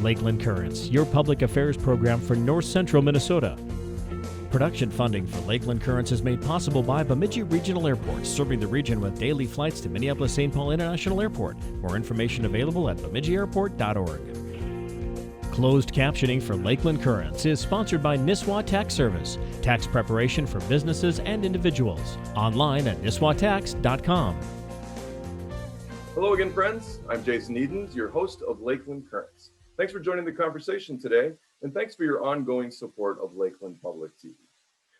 Lakeland Currents, your public affairs program for North Central Minnesota. Production funding for Lakeland Currents is made possible by Bemidji Regional Airport, serving the region with daily flights to Minneapolis-St. Paul International Airport. More information available at bemidjiairport.org. Closed captioning for Lakeland Currents is sponsored by Nisswa Tax Service, tax preparation for businesses and individuals. Online at nisswatax.com. Hello again, friends. I'm Jason Edens, your host of Lakeland Currents. Thanks for joining the conversation today, and thanks for your ongoing support of Lakeland Public TV.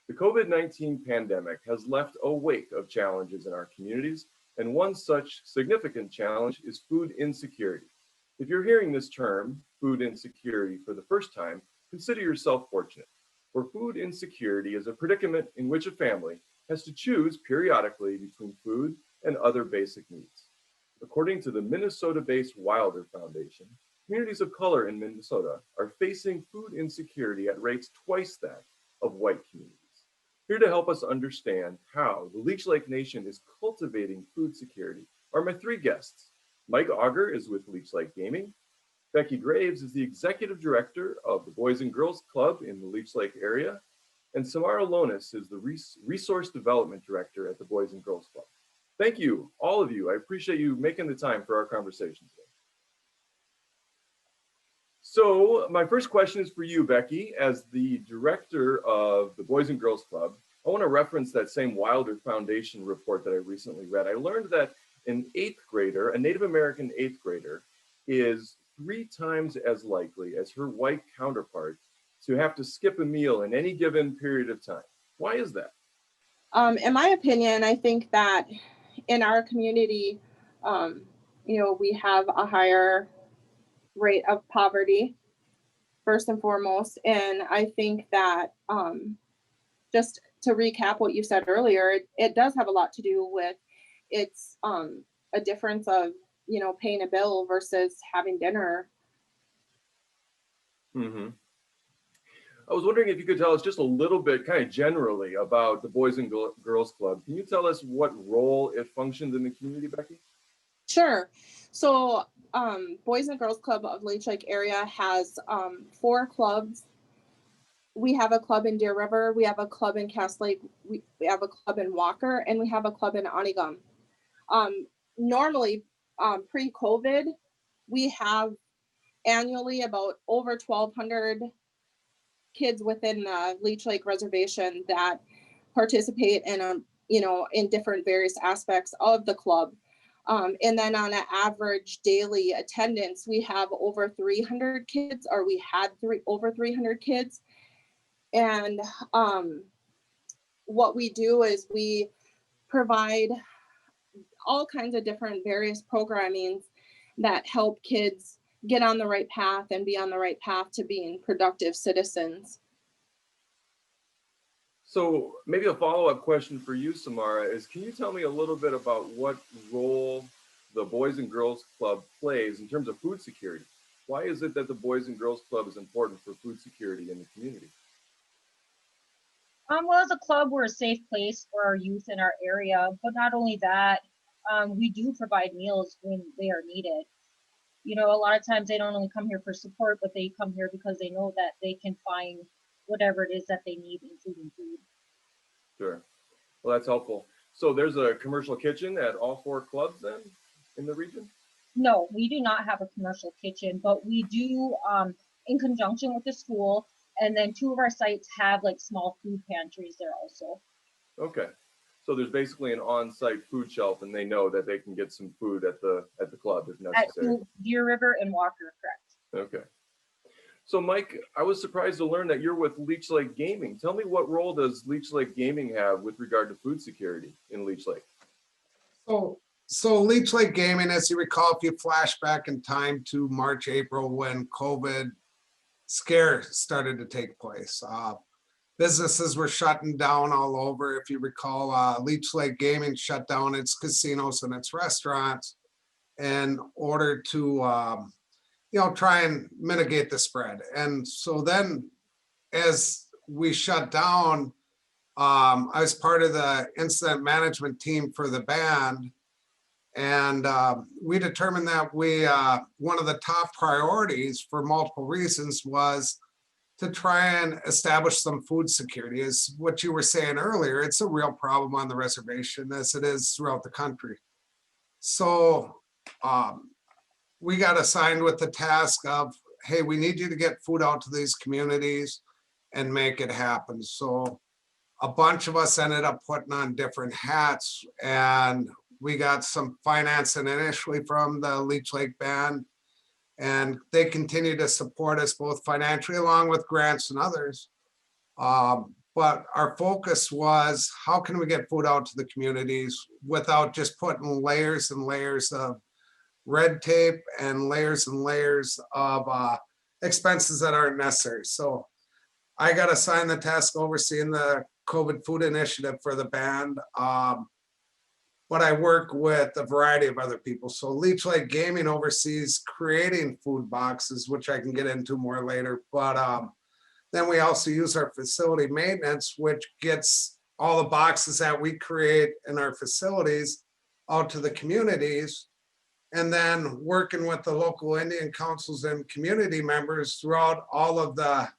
The COVID-19 pandemic has left a wake of challenges in our communities, and one such significant challenge is food insecurity. If you're hearing this term, food insecurity, for the first time, consider yourself fortunate, for food insecurity is a predicament in which a family has to choose periodically between food and other basic needs. According to the Minnesota-based Wilder Foundation, communities of color in Minnesota are facing food insecurity at rates twice that of white communities. Here to help us understand how the Leech Lake Nation is cultivating food security are my three guests. Mike Auger is with Leech Lake Gaming. Becky Graves is the Executive Director of the Boys and Girls Club in the Leech Lake area. And Samara Lonis is the Resource Development Director at the Boys and Girls Club. Thank you, all of you. I appreciate you making the time for our conversation today. So my first question is for you, Becky. As the director of the Boys and Girls Club, I want to reference that same Wilder Foundation report that I recently read. I learned that an eighth grader, a Native American eighth grader, is 3 times as likely as her white counterpart to have to skip a meal in any given period of time. Why is that? In my opinion, I think that in our community, we have a higher rate of poverty, first and foremost. And I think that just to recap what you said earlier, it does have a lot to do with it's a difference of, paying a bill versus having dinner. Mm-hmm. I was wondering if you could tell us just a little bit, kind of generally, about the Boys and Girls Club. Can you tell us what role it functions in the community, Becky? Sure. So Boys and Girls Club of Leech Lake area has 4 clubs. We have a club in Deer River, we have a club in Cass Lake, we have a club in Walker, and we have a club in Onigum. Normally, pre-COVID, we have annually about over 1,200 kids within the Leech Lake Reservation that participate in in different various aspects of the club. And then on an average daily attendance, we have over 300 kids, or we had over 300 kids. And what we do is we provide all kinds of different various programmings that help kids get on the right path and be on the right path to being productive citizens. So maybe a follow-up question for you, Samara, is can you tell me a little bit about what role the Boys and Girls Club plays in terms of food security? Why is it that the Boys and Girls Club is important for food security in the community? Well, as a club, we're a safe place for our youth in our area, but not only that, we do provide meals when they are needed. A lot of times they don't only come here for support, but they come here because they know that they can find whatever it is that they need, including food. Sure. Well, that's helpful. So there's a commercial kitchen at all 4 clubs then in the region? No, we do not have a commercial kitchen, but we do, in conjunction with the school, and then 2 of our sites have like small food pantries there also. Okay. So there's basically an on-site food shelf, and they know that they can get some food at the club if necessary. At Deer River and Walker, correct. Okay. So Mike, I was surprised to learn that you're with Leech Lake Gaming. Tell me, what role does Leech Lake Gaming have with regard to food security in Leech Lake? So Leech Lake Gaming, as you recall, if you flash back in time to March, April, when COVID scare started to take place, businesses were shutting down all over. If you recall, Leech Lake Gaming shut down its casinos and its restaurants in order to try and mitigate the spread. And so then as we shut down, I was part of the incident management team for the band. And And we determined that one of the top priorities for multiple reasons was to try and establish some food security. Is what you were saying earlier, it's a real problem on the reservation as it is throughout the country. So we got assigned with the task of, hey, we need you to get food out to these communities and make it happen. So a bunch of us ended up putting on different hats, and we got some financing initially from the Leech Lake Band, and they continue to support us both financially along with grants and others. But our focus was, how can we get food out to the communities without just putting layers and layers of red tape and layers of expenses that aren't necessary. So I got assigned the task overseeing the COVID food initiative for the band. But I work with a variety of other people. So Leech Lake Gaming oversees creating food boxes, which I can get into more later. But then we also use our facility maintenance, which gets all the boxes that we create in our facilities out to the communities. And then working with the local Indian councils and community members throughout all of the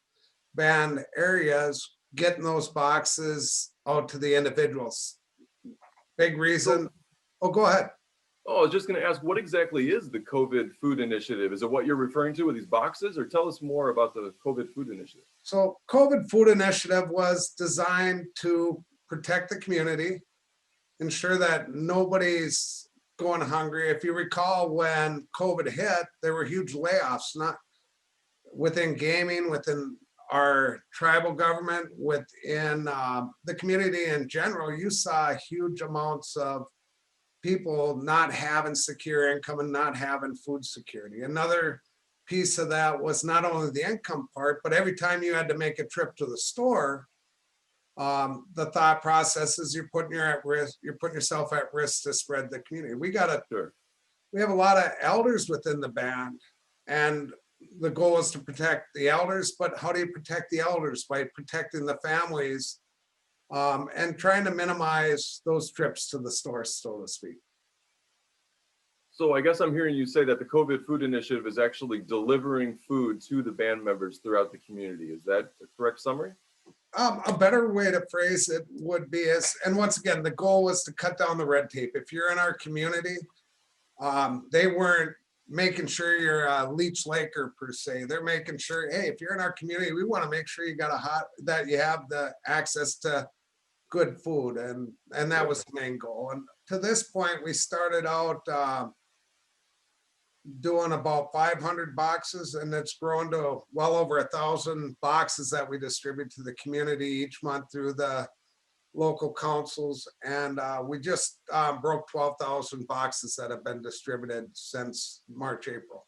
band areas, getting those boxes out to the individuals. Big reason. Oh, go ahead. Oh, I was just going to ask, what exactly is the COVID food initiative? Is it what you're referring to with these boxes, or tell us more about the COVID food initiative? So COVID food initiative was designed to protect the community, ensure that nobody's going hungry. If you recall, when COVID hit, there were huge layoffs, not within gaming, within our tribal government, within the community in general. You saw huge amounts of people not having secure income and not having food security. Another piece of that was not only the income part, but every time you had to make a trip to the store, the thought process is you're putting yourself at risk to spread the community. We have a lot of elders within the band, and the goal is to protect the elders, but how do you protect the elders? By protecting the families and trying to minimize those trips to the store, so to speak. So I guess I'm hearing you say that the COVID food initiative is actually delivering food to the band members throughout the community. Is that a correct summary? A better way to phrase it would be and once again, the goal was to cut down the red tape. If you're in our community, they weren't making sure you're a Leech Laker per se. They're making sure, hey, if you're in our community, we want to make sure you got that you have the access to good food, and that was the main goal. And to this point, we started out doing about 500 boxes, and it's grown to well over 1,000 boxes that we distribute to the community each month through the local councils. And we just broke 12,000 boxes that have been distributed since March, April.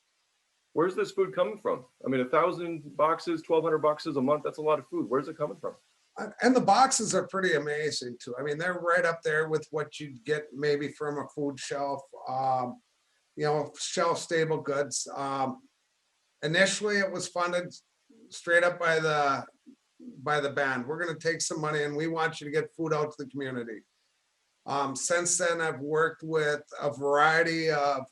Where's this food coming from? I mean, 1,000 boxes, 1,200 boxes a month, that's a lot of food. Where's it coming from? And the boxes are pretty amazing too. I mean, they're right up there with what you'd get maybe from a food shelf, shelf stable goods. Initially it was funded straight up by the band. We're going to take some money and we want you to get food out to the community. Since then, I've worked with a variety of,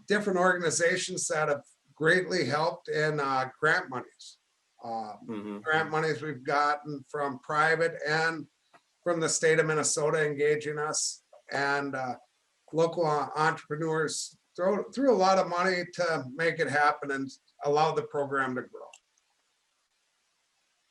different organizations that have greatly helped in grant monies. Grant monies we've gotten from private and from the state of Minnesota engaging us, and local entrepreneurs threw a lot of money to make it happen and allow the program to grow.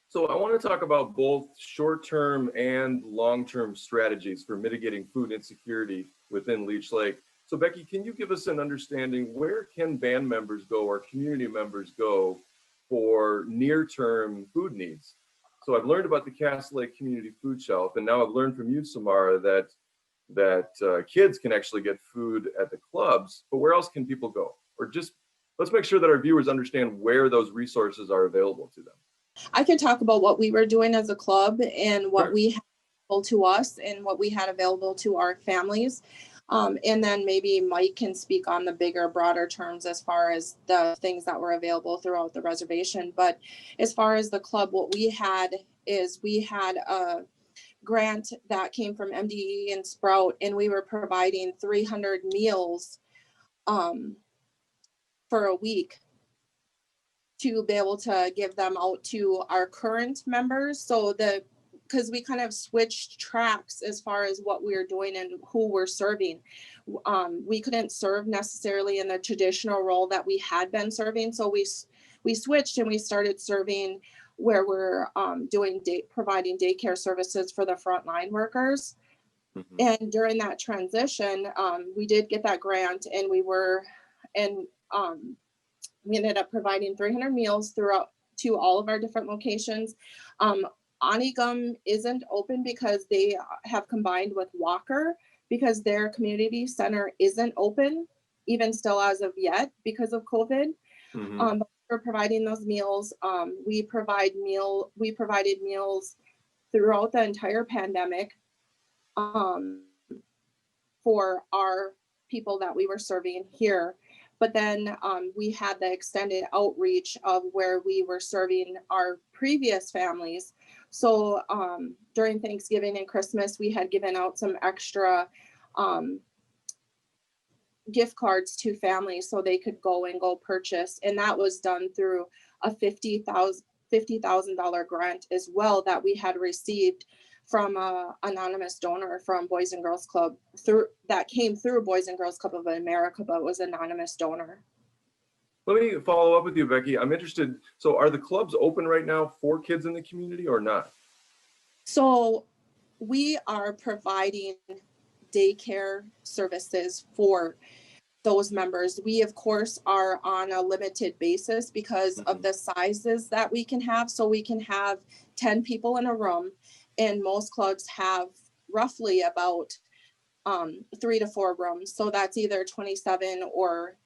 So I want to talk about both short-term and long-term strategies for mitigating food insecurity within Leech Lake. So Becky, can you give us an understanding, where can band members go or community members go for near-term food needs? So I've learned about the Cass Lake Community Food Shelf, and now I've learned from you, Samara, that kids can actually get food at the clubs, but where else can people go? Or just, let's make sure that our viewers understand where those resources are available to them. I can talk about what we were doing as a club and what we had available to us and what we had available to our families. And then maybe Mike can speak on the bigger, broader terms as far as the things that were available throughout the reservation. But as far as the club, what we had is we had a grant that came from MDE and Sprout, and we were providing 300 meals for a week to be able to give them out to our current members. So because we kind of switched tracks as far as what we were doing and who we're serving. We couldn't serve necessarily in the traditional role that we had been serving. So we switched and we started serving where we're providing daycare services for the frontline workers. Mhm. And during that transition, we did get that grant, and we ended up providing 300 meals throughout to all of our different locations. Onigum isn't open because they have combined with Walker, because their community center isn't open, even still as of yet, because of COVID. Mhm. But we're providing those meals. We provided meals throughout the entire pandemic for our people that we were serving here. But then we had the extended outreach of where we were serving our previous families. So during Thanksgiving and Christmas, we had given out some extra gift cards to families so they could go purchase. And that was done through a $50,000 grant as well that we had received from an anonymous donor from Boys and Girls Club that came through Boys and Girls Club of America, but was anonymous donor. Let me follow up with you, Becky. I'm interested. So are the clubs open right now for kids in the community or not? So we are providing daycare services for those members. We, of course, are on a limited basis because of the sizes that we can have. So we can have 10 people in a room, and most clubs have roughly about 3 to 4 rooms. So that's either 27 or,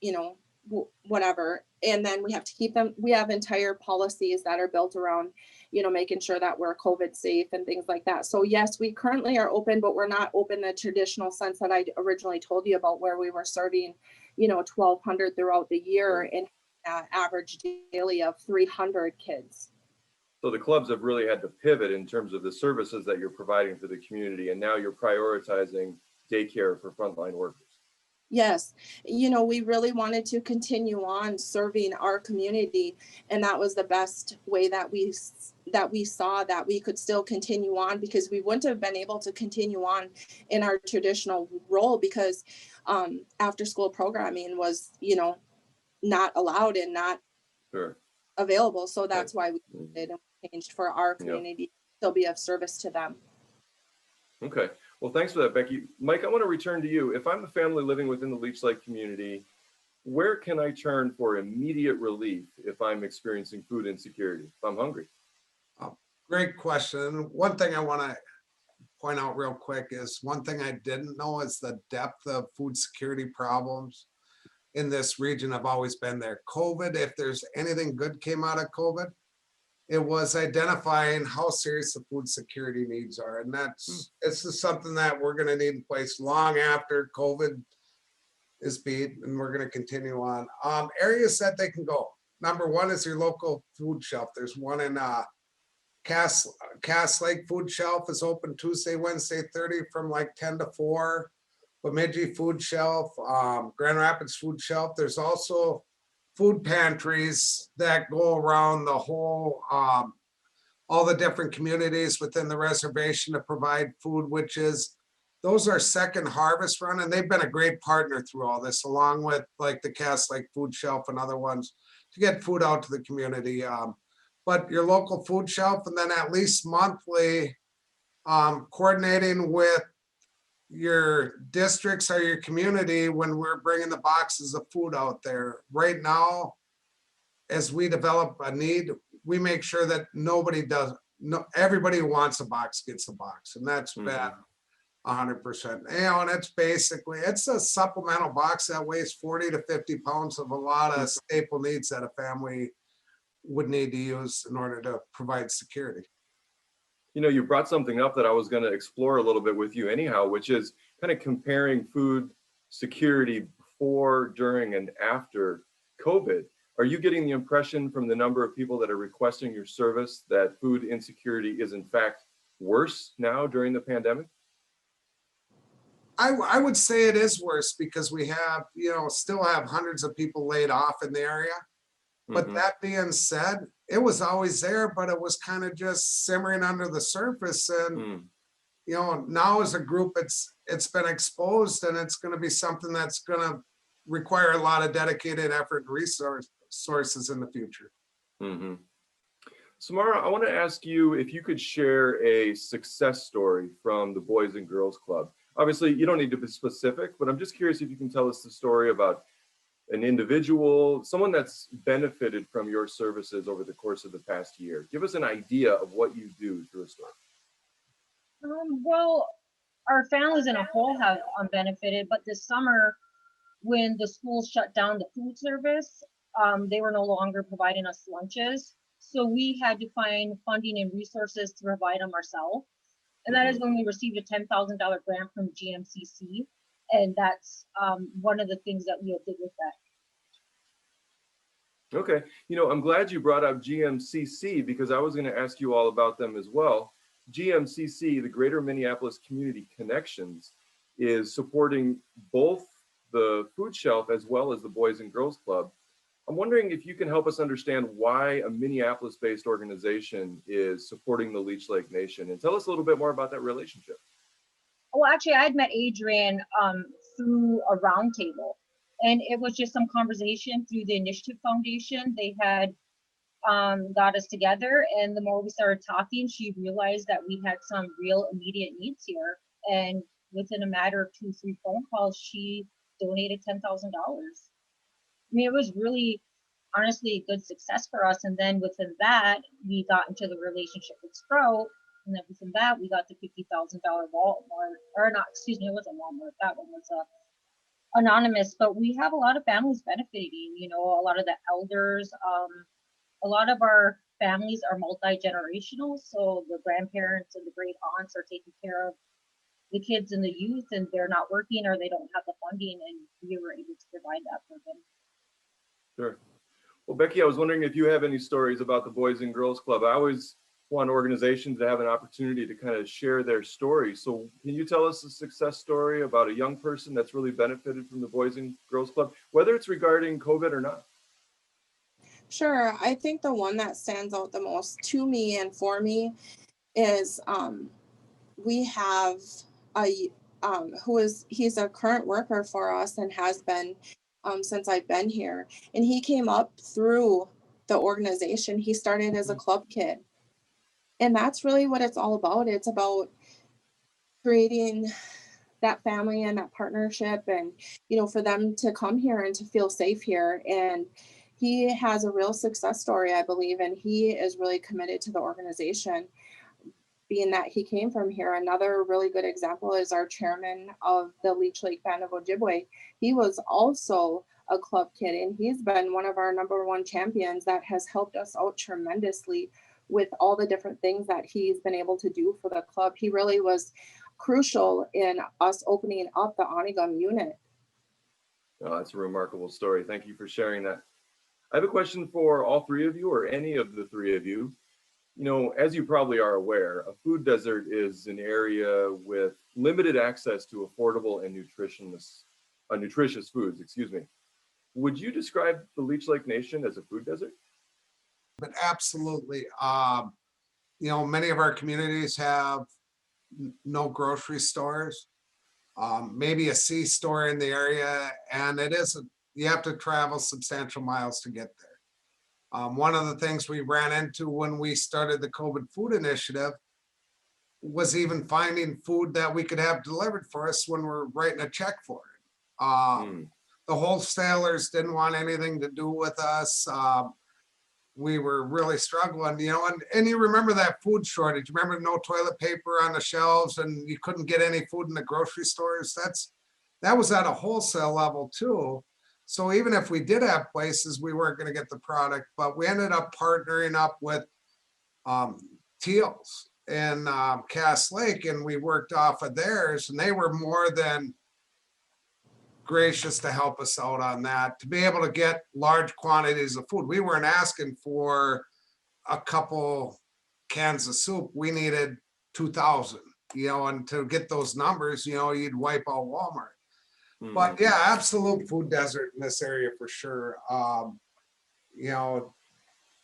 whatever. And then we have to keep them. We have entire policies that are built around, making sure that we're COVID safe and things like that. So yes, we currently are open, but we're not open the traditional sense that I originally told you about, where we were serving, 1,200 throughout the year and average daily of 300 kids. So the clubs have really had to pivot in terms of the services that you're providing for the community, and now you're prioritizing daycare for frontline workers. Yes, we really wanted to continue on serving our community, and that was the best way that we saw that we could still continue on, because we wouldn't have been able to continue on in our traditional role because after school programming was, not allowed and not Sure. available. So that's why we Mhm. did and changed for our community to still be of service to them. Okay. Well, thanks for that, Becky. Mike, I want to return to you. If I'm a family living within the Leech Lake community, where can I turn for immediate relief if I'm experiencing food insecurity, if I'm hungry? Great question. One thing I want to point out real quick is one thing I didn't know is the depth of food security problems in this region have always been there. COVID, if there's anything good came out of COVID, it was identifying how serious the food security needs are. And it's just something that we're going to need in place long after COVID is beat, and we're going to continue on. Areas that they can go. Number one is your local food shelf. There's one in Cass Lake Food Shelf is open Tuesday, Wednesday, 30 from like 10 to 4. Bemidji Food Shelf, Grand Rapids Food Shelf. There's also food pantries that go around the whole, all the different communities within the reservation to provide food, those are second harvest run, and they've been a great partner through all this, along with like the Cass Lake Food Shelf and other ones to get food out to the community. But your local food shelf, and then at least monthly, coordinating with your districts or your community when we're bringing the boxes of food out there. Right now, as we develop a need, we make sure that everybody who wants a box gets a box, and that's been 100%. And it's a supplemental box that weighs 40 to 50 pounds of a lot of staple needs that a family would need to use in order to provide security. You brought something up that I was going to explore a little bit with you anyhow, which is kind of comparing food security before, during, and after COVID. Are you getting the impression from the number of people that are requesting your service that food insecurity is in fact worse now during the pandemic? I would say it is worse because we have, still have hundreds of people laid off in the area. But Mhm. that being said, it was always there, but it was kind of just simmering under the surface. And, Mm. now as a group, it's been exposed, and it's going to be something that's going to require a lot of dedicated effort and resources in the future. Mhm. Samara, I want to ask you if you could share a success story from the Boys and Girls Club. Obviously, you don't need to be specific, but I'm just curious if you can tell us the story about an individual, someone that's benefited from your services over the course of the past year. Give us an idea of what you do through a story. Well, our families in a whole have benefited, but this summer, when the schools shut down the food service, they were no longer providing us lunches. So we had to find funding and resources to provide them ourselves. And that is Mhm. when we received a $10,000 grant from GMCC. And that's one of the things that we did with that. Okay. I'm glad you brought up GMCC because I was going to ask you all about them as well. GMCC, the Greater Minneapolis Community Connections, is supporting both the food shelf as well as the Boys and Girls Club. I'm wondering if you can help us understand why a Minneapolis-based organization is supporting the Leech Lake Nation, and tell us a little bit more about that relationship. Well, actually, I had met Adrian through a roundtable, and it was just some conversation through the Initiative Foundation. They had got us together, and the more we started talking, she realized that we had some real immediate needs here. And within a matter of 2-3 phone calls, she donated $10,000. I mean, it was really, honestly, a good success for us. And then within that, we got into the relationship with Sprout. And then within that, we got the $50,000 Walmart, or not, excuse me, it wasn't Walmart. That one was anonymous. But we have a lot of families benefiting, a lot of the elders. A lot of our families are multi-generational. So the grandparents and the great aunts are taking care of the kids and the youth, and they're not working or they don't have the funding. And we were able to provide that for them. Sure. Well, Becky, I was wondering if you have any stories about the Boys and Girls Club. I always want organizations to have an opportunity to kind of share their story. So can you tell us a success story about a young person that's really benefited from the Boys and Girls Club, whether it's regarding COVID or not? Sure. I think the one that stands out the most to me and for me is we have a he's a current worker for us and has been since I've been here. And he came up through the organization. He started as a club kid. And that's really what it's all about. It's about creating that family and that partnership, and for them to come here and to feel safe here. And he has a real success story, I believe, and he is really committed to the organization, being that he came from here. Another really good example is our chairman of the Leech Lake Band of Ojibwe. He was also a club kid, and he's been one of our #1 champions that has helped us out tremendously with all the different things that he's been able to do for the club. He really was crucial in us opening up the Onigum unit. Oh, that's a remarkable story. Thank you for sharing that. I have a question for all three of you, or any of the three of you. As you probably are aware, a food desert is an area with limited access to affordable and nutritious foods, excuse me. Would you describe the Leech Lake Nation as a food desert? But absolutely, many of our communities have no grocery stores, maybe a C store in the area, and you have to travel substantial miles to get there. One of the things we ran into when we started the COVID food initiative was even finding food that we could have delivered for us when we're writing a check for it. The wholesalers didn't want anything to do with us. We were really struggling, and you remember that food shortage. Remember no toilet paper on the shelves, and you couldn't get any food in the grocery stores. That was at a wholesale level too. So even if we did have places, we weren't going to get the product. But we ended up partnering up with Teals in Cass Lake, and we worked off of theirs, and they were more than gracious to help us out on that, to be able to get large quantities of food. We weren't asking for a couple cans of soup. We needed 2,000, and to get those numbers, you'd wipe out Walmart. But Mhm. yeah, absolute food desert in this area for sure. You know,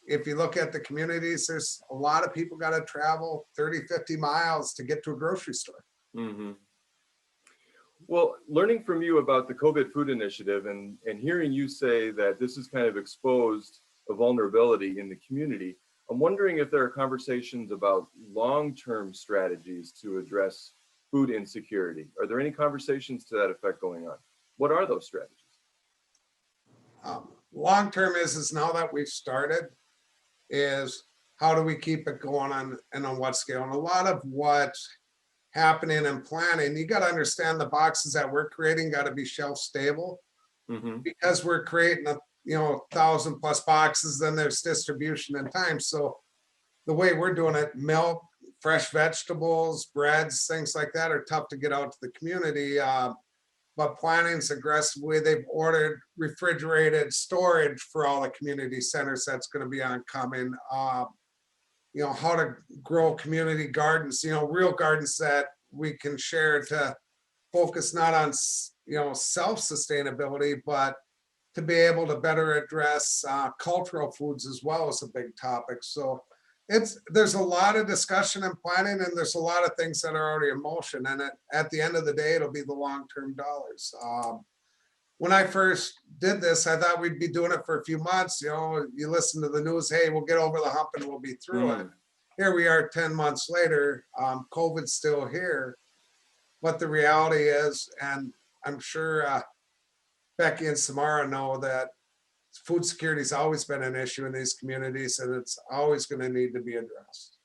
if you look at the communities, there's a lot of people got to travel 30, 50 miles to get to a grocery store. Mhm. Well, learning from you about the COVID Food Initiative and hearing you say that this has kind of exposed a vulnerability in the community, I'm wondering if there are conversations about long-term strategies to address food insecurity. Are there any conversations to that effect going on? What are those strategies? Long term is now that we've started, is how do we keep it going on and on what scale? And a lot of what's happening and planning, you got to understand the boxes that we're creating got to be shelf stable Mm-hmm. because we're creating 1,000+ boxes. Then there's distribution and time. So the way we're doing it, milk, fresh vegetables, breads, things like that are tough to get out to the community. But planning's aggressively. They've ordered refrigerated storage for all the community centers that's going to be oncoming. How to grow community gardens, real gardens that we can share to focus not on, self-sustainability, but to be able to better address cultural foods as well as a big topic. So there's a lot of discussion and planning, and there's a lot of things that are already in motion. And at the end of the day, it'll be the long-term dollars. When I first did this, I thought we'd be doing it for a few months. You listen to the news, hey, we'll get over the hump and we'll be through it. Here we are 10 months later, COVID's still here. But the reality is, and I'm sure Becky and Samara know that food security has always been an issue in these communities, and it's always going to need to be addressed.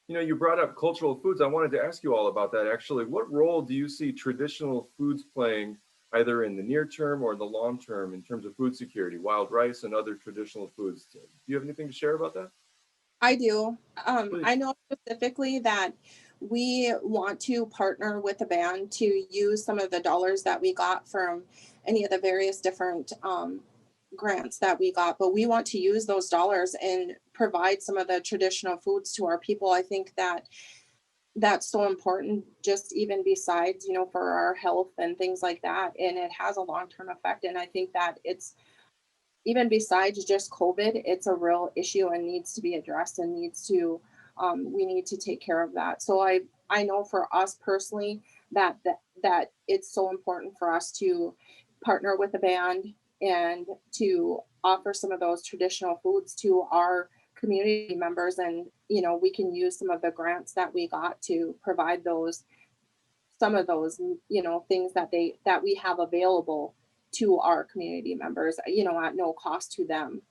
You brought up cultural foods. I wanted to ask you all about that, actually. What role do you see traditional foods playing either in the near term or the long term in terms of food security, wild rice and other traditional foods? Do you have anything to share about that? I do. Please. I know specifically that we want to partner with a band to use some of the dollars that we got from any of the various different grants that we got, but we want to use those dollars and provide some of the traditional foods to our people. I think that that's so important, just even besides, for our health and things like that. And it has a long-term effect. And I think that it's, even besides just COVID, it's a real issue and needs to be addressed and we need to take care of that. So I know for us personally that it's so important for us to partner with a band and to offer some of those traditional foods to our community members. And, we can use some of the grants that we got to provide some of those, things that we have available to our community members, at no cost to them.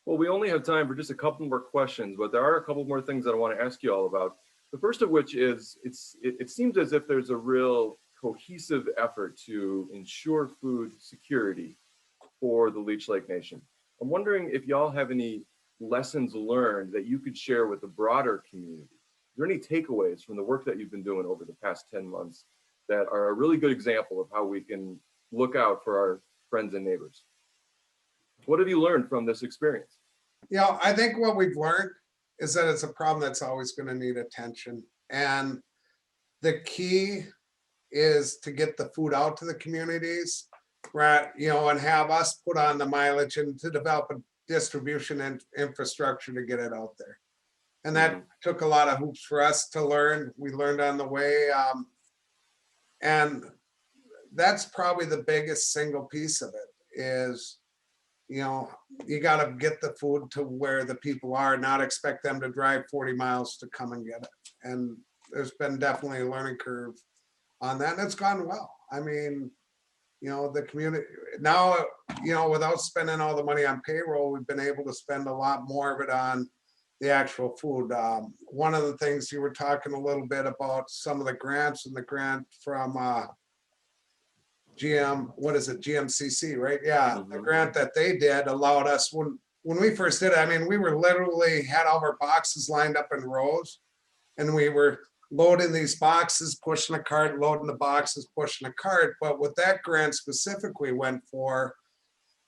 Well, we only have time for just a couple more questions, but there are a couple more things that I want to ask you all about. The first of which is it seems as if there's a real cohesive effort to ensure food security for the Leech Lake Nation. I'm wondering if y'all have any lessons learned that you could share with the broader community. Is there any takeaways from the work that you've been doing over the past 10 months that are a really good example of how we can look out for our friends and neighbors? What have you learned from this experience? I think what we've learned is that it's a problem that's always going to need attention. And the key is to get the food out to the communities, right? And have us put on the mileage and to develop a distribution and infrastructure to get it out there. And that took a lot of hoops for us to learn. We learned on the way. And that's probably the biggest single piece of it is, you got to get the food to where the people are, not expect them to drive 40 miles to come and get it. And there's been definitely a learning curve on that, and it's gone well. I mean, the community now, without spending all the money on payroll, we've been able to spend a lot more of it on the actual food. One of the things you were talking a little bit about some of the grants, and the grant from GMCC, right? Yeah, the grant that they did allowed us, when we first did it, I mean, we were literally had all of our boxes lined up in rows, and we were loading these boxes, pushing a cart, loading the boxes, pushing a cart. But what that grant specifically went for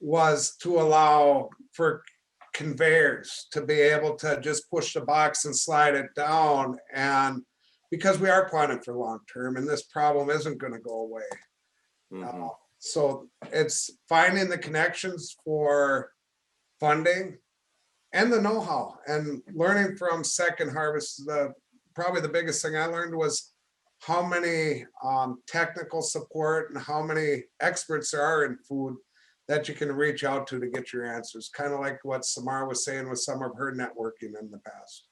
was to allow for conveyors to be able to just push the box and slide it down. And because we are planning for long term and this problem isn't going to go away. Mhm. So it's finding the connections for funding and the know-how and learning from Second Harvest. Probably the biggest thing I learned was how many technical support and how many experts there are in food that you can reach out to get your answers. Kind of like what Samara was saying with some of her networking in the past.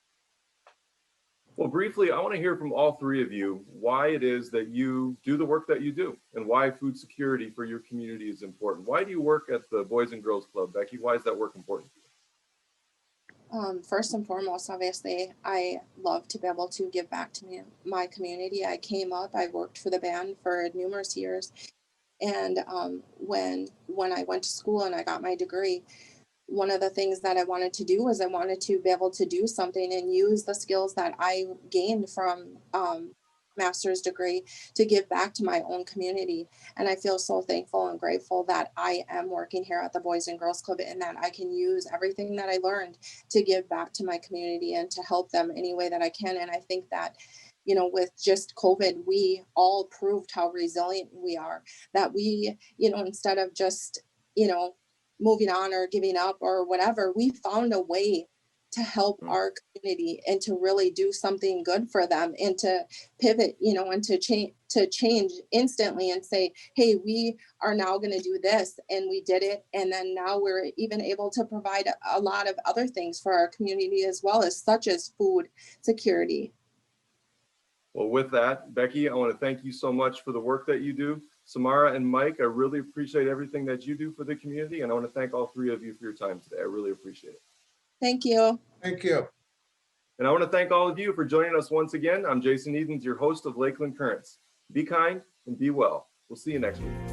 Well, briefly, I want to hear from all three of you why it is that you do the work that you do and why food security for your community is important. Why do you work at the Boys and Girls Club, Becky? Why is that work important to you? First and foremost, obviously, I love to be able to give back to my community. I came up, I worked for the band for numerous years. And when I went to school and I got my degree, one of the things that I wanted to do was I wanted to be able to do something and use the skills that I gained from master's degree to give back to my own community. And I feel so thankful and grateful that I am working here at the Boys and Girls Club and that I can use everything that I learned to give back to my community and to help them any way that I can. And I think that, you know, with just COVID, we all proved how resilient we are, that we, you know, instead of just, you know, moving on or giving up or whatever, we found a way to help our community and to really do something good for them and to pivot, you know, and to change instantly and say, hey, we are now going to do this, and we did it. And then now we're even able to provide a lot of other things for our community as well, as such as food security. Well, with that, Becky, I want to thank you so much for the work that you do. Samara and Mike, I really appreciate everything that you do for the community. And I want to thank all three of you for your time today. I really appreciate it. Thank you. Thank you. And I want to thank all of you for joining us once again. I'm Jason Edens, your host of Lakeland Currents. Be kind and be well. We'll see you next week.